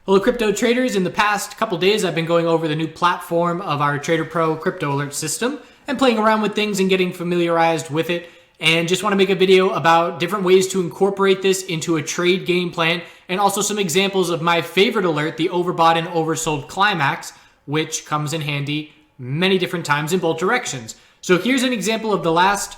Hello crypto traders, in the past couple days I've been going over the new platform of our TradrPro crypto alert system and playing around with things and getting familiarized with it, and just want to make a video about different ways to incorporate this into a trade game plan and also some examples of my favorite alert, the overbought and oversold Climax, which comes in handy many different times in both directions. So here's an example of the last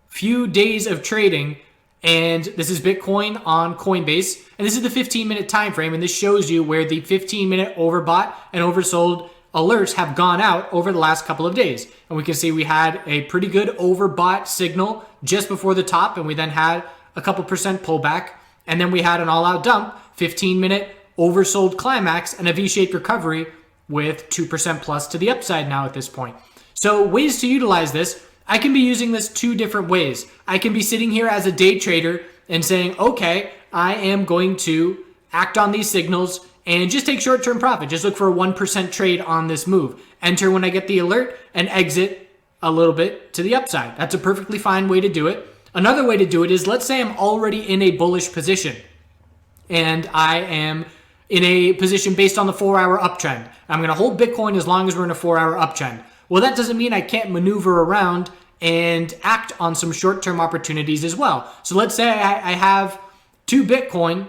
few days of trading, and this is Bitcoin on Coinbase, and this is the 15-minute time frame, and this shows you where the 15-minute overbought and oversold alerts have gone out over the last couple of days. And we can see we had a pretty good overbought signal just before the top, and we then had a couple percent pullback, and then we had an all-out dump, 15-minute oversold Climax, and a V-shaped recovery with 2% plus to the upside now at this point. So ways to utilize this: I can be using this two different ways. I can be sitting here as a day trader and saying, okay, I am going to act on these signals and just take short-term profit. Just look for a 1% trade on this move. Enter when I get the alert and exit a little bit to the upside. That's a perfectly fine way to do it. Another way to do it is, let's say I'm already in a bullish position and I am in a position based on the 4-hour uptrend. I'm going to hold Bitcoin as long as we're in a 4-hour uptrend. Well, that doesn't mean I can't maneuver around and act on some short-term opportunities as well. So let's say I have 2 Bitcoin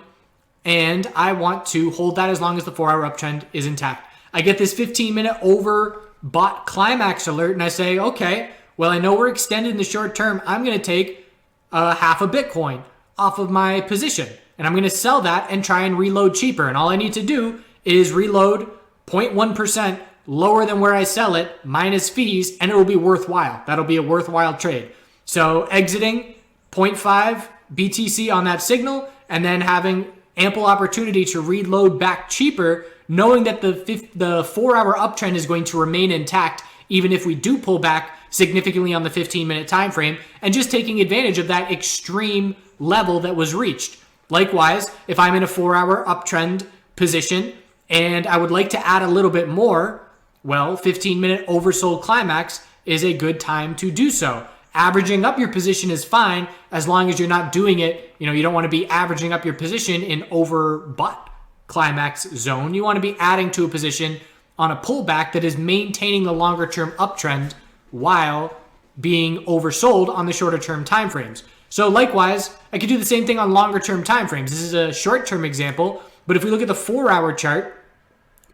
and I want to hold that as long as the 4-hour uptrend is intact. I get this 15-minute overbought Climax alert and I say, okay, well, I know we're extended in the short term. I'm going to take half a Bitcoin off of my position and I'm going to sell that and try and reload cheaper. And all I need to do is reload 0.1% lower than where I sell it, minus fees, and it will be worthwhile. That'll be a worthwhile trade. So exiting 0.5 BTC on that signal and then having ample opportunity to reload back cheaper, knowing that the 4-hour uptrend is going to remain intact even if we do pull back significantly on the 15-minute time frame, and just taking advantage of that extreme level that was reached. Likewise, if I'm in a 4-hour uptrend position and I would like to add a little bit more, well, 15-minute oversold Climax is a good time to do so. Averaging up your position is fine as long as you're not doing it. You don't want to be averaging up your position in overbought Climax zone. You want to be adding to a position on a pullback that is maintaining the longer term uptrend while being oversold on the shorter term time frames. So likewise, I could do the same thing on longer term time frames. This is a short term example, but if we look at the 4-hour chart,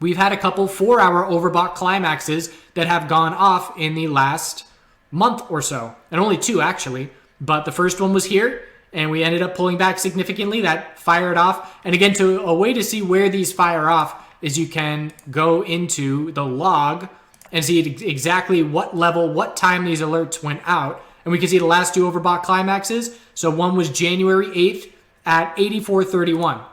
we've had a couple 4-hour overbought Climaxes that have gone off in the last month or so, and only 2 actually. But the first one was here, and we ended up pulling back significantly. That fired off. And again, a way to see where these fire off is you can go into the log and see exactly what level, what time these alerts went out. And we can see the last 2 overbought Climaxes. So one was January 8th at 84.31.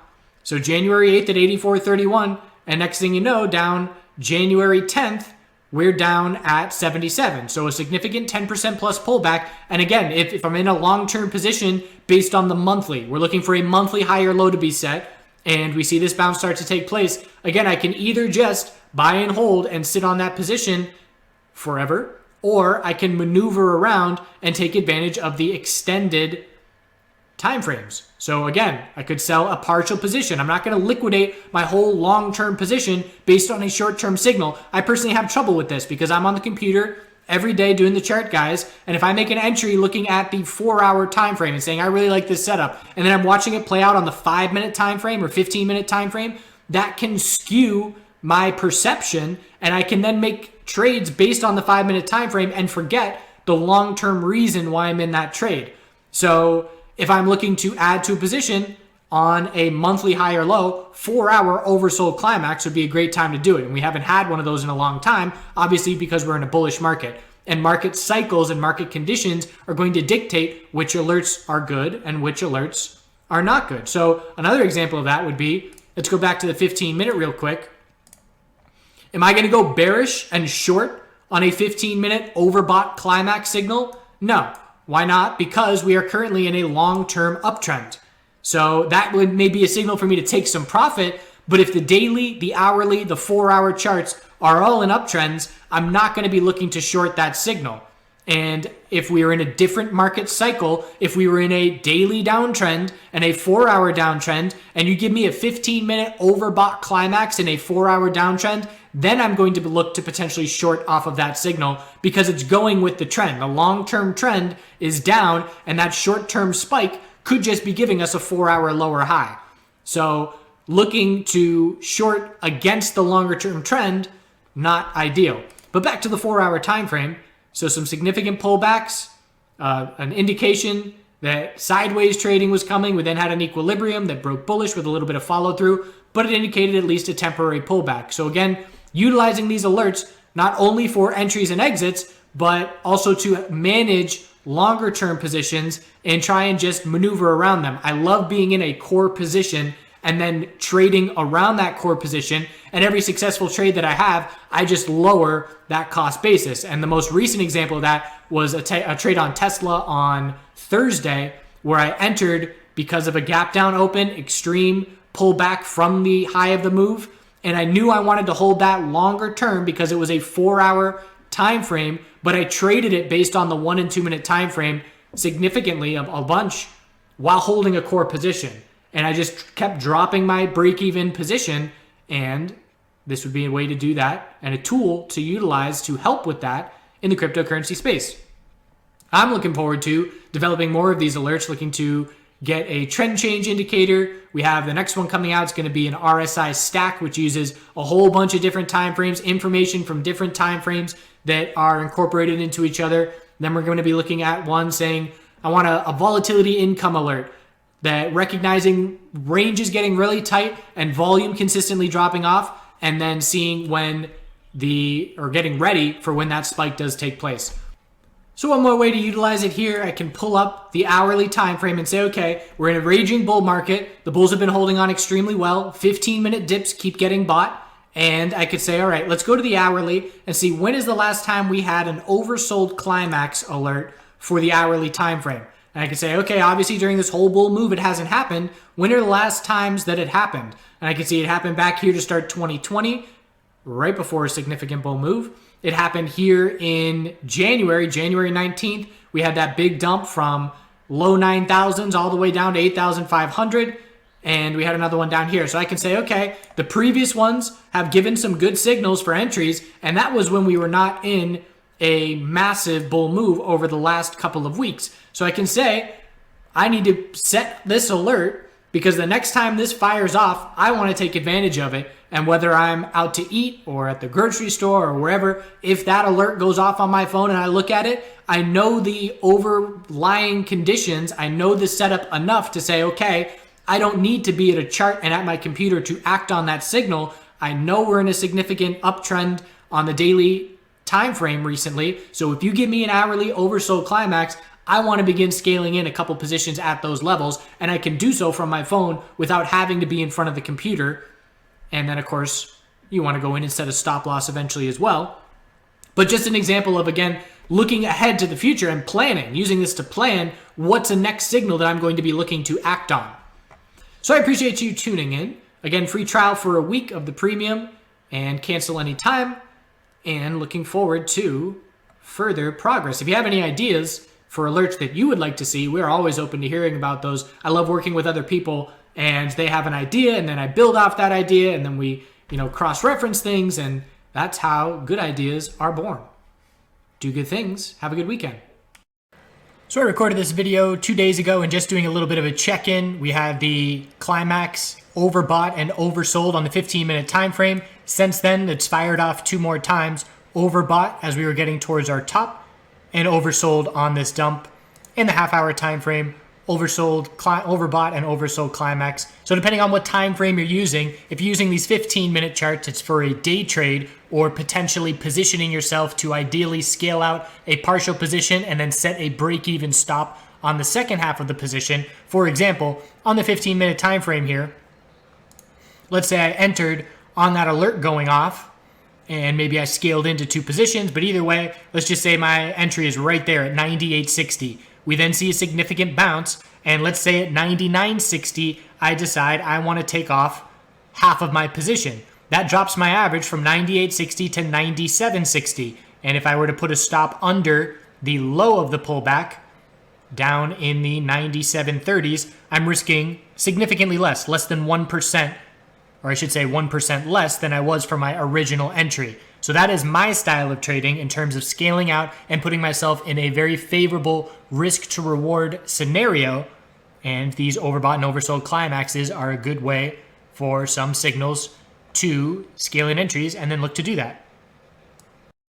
So January 8th at 84.31. And next thing you know, down January 10th, we're down at 77. So a significant 10% plus pullback. And again, if I'm in a long-term position based on the monthly, we're looking for a monthly higher low to be set, and we see this bounce start to take place, again, I can either just buy and hold and sit on that position forever, or I can maneuver around and take advantage of the extended time frames. So again, I could sell a partial position. I'm not going to liquidate my whole long-term position based on a short-term signal. I personally have trouble with this because I'm on the computer every day doing the chart guys, and if I make an entry looking at the 4-hour time frame and saying I really like this setup, and then I'm watching it play out on the 5-minute time frame or 15-minute time frame, that can skew my perception, and I can then make trades based on the 5-minute time frame and forget the long-term reason why I'm in that trade. So if I'm looking to add to a position on a monthly high or low, 4-hour oversold Climax would be a great time to do it. And we haven't had one of those in a long time, obviously because we're in a bullish market. And market cycles and market conditions are going to dictate which alerts are good and which alerts are not good. So another example of that would be, let's go back to the 15-minute real quick. Am I going to go bearish and short on a 15-minute overbought Climax signal? No. Why not? Because we are currently in a long-term uptrend. So that would maybe a signal for me to take some profit, but if the daily, the hourly, the 4-hour charts are all in uptrends, I'm not going to be looking to short that signal. And if we were in a different market cycle, if we were in a daily downtrend and a 4-hour downtrend, and you give me a 15-minute overbought climax in a 4-hour downtrend, then I'm going to look to potentially short off of that signal because it's going with the trend. The long-term trend is down, and that short-term spike could just be giving us a 4-hour lower high. So looking to short against the longer-term trend, not ideal. But back to the 4-hour time frame. So some significant pullbacks, an indication that sideways trading was coming. We then had an equilibrium that broke bullish with a little bit of follow through, but it indicated at least a temporary pullback. So again, utilizing these alerts not only for entries and exits, but also to manage longer term positions and try and just maneuver around them. I love being in a core position and then trading around that core position. And every successful trade that I have, I just lower that cost basis. And the most recent example of that was a trade on Tesla on Thursday, where I entered because of a gap down open, extreme pullback from the high of the move. And I knew I wanted to hold that longer term because it was a 4-hour time frame, but I traded it based on the 1 and 2 minute time frame significantly, a bunch, while holding a core position. And I just kept dropping my break-even position, and this would be a way to do that and a tool to utilize to help with that in the cryptocurrency space. I'm looking forward to developing more of these alerts, looking to get a trend change indicator. We have the next one coming out. It's going to be an RSI stack, which uses a whole bunch of different time frames, information from different time frames that are incorporated into each other. Then we're going to be looking at one saying, I want a volatility income alert, that recognizing range is getting really tight and volume consistently dropping off, and then seeing when getting ready for when that spike does take place. So one more way to utilize it here, I can pull up the hourly time frame and say, okay, we're in a raging bull market. The bulls have been holding on extremely well. 15-minute dips keep getting bought. And I could say, all right, let's go to the hourly and see when is the last time we had an oversold climax alert for the hourly time frame. And I can say, okay, obviously during this whole bull move, it hasn't happened. When are the last times that it happened? And I can see it happened back here to start 2020, right before a significant bull move. It happened here in January 19th. We had that big dump from low 9,000s all the way down to 8,500. And we had another one down here. So I can say, okay, the previous ones have given some good signals for entries. And that was when we were not in a massive bull move over the last couple of weeks. So I can say, I need to set this alert because the next time this fires off, I want to take advantage of it. And whether I'm out to eat or at the grocery store or wherever, if that alert goes off on my phone and I look at it, I know the overlying conditions. I know the setup enough to say, okay, I don't need to be at a chart and at my computer to act on that signal. I know we're in a significant uptrend on the daily time frame recently. So if you give me an hourly oversold climax, I want to begin scaling in a couple positions at those levels, and I can do so from my phone without having to be in front of the computer. And then of course you want to go in and set a stop loss eventually as well. But just an example of, again, looking ahead to the future and planning, using this to plan what's a next signal that I'm going to be looking to act on. So I appreciate you tuning in. Again, free trial for a week of the premium and cancel anytime. And looking forward to further progress. If you have any ideas for alerts that you would like to see, we're always open to hearing about those. I love working with other people and they have an idea and then I build off that idea and then we, cross-reference things, and that's how good ideas are born. Do good things. Have a good weekend. So I recorded this video 2 days ago and just doing a little bit of a check-in. We had the Climax overbought and oversold on the 15-minute time frame. Since then, it's fired off 2 more times. Overbought as we were getting towards our top, and oversold on this dump in the half-hour time frame. Overbought and oversold Climax. So depending on what time frame you're using, if you're using these 15-minute charts, it's for a day trade or potentially positioning yourself to ideally scale out a partial position and then set a break-even stop on the second half of the position. For example, on the 15-minute time frame here, let's say I entered on that alert going off, and maybe I scaled into 2 positions, but either way, let's just say my entry is right there at 98.60. We then see a significant bounce, and let's say at 99.60, I decide I want to take off half of my position. That drops my average from 98.60 to 97.60. And if I were to put a stop under the low of the pullback down in the 97.30s, I'm risking significantly less than 1%, or I should say 1% less than I was for my original entry. So that is my style of trading in terms of scaling out and putting myself in a very favorable risk to reward scenario. And these overbought and oversold climaxes are a good way for some signals to scale in entries and then look to do that.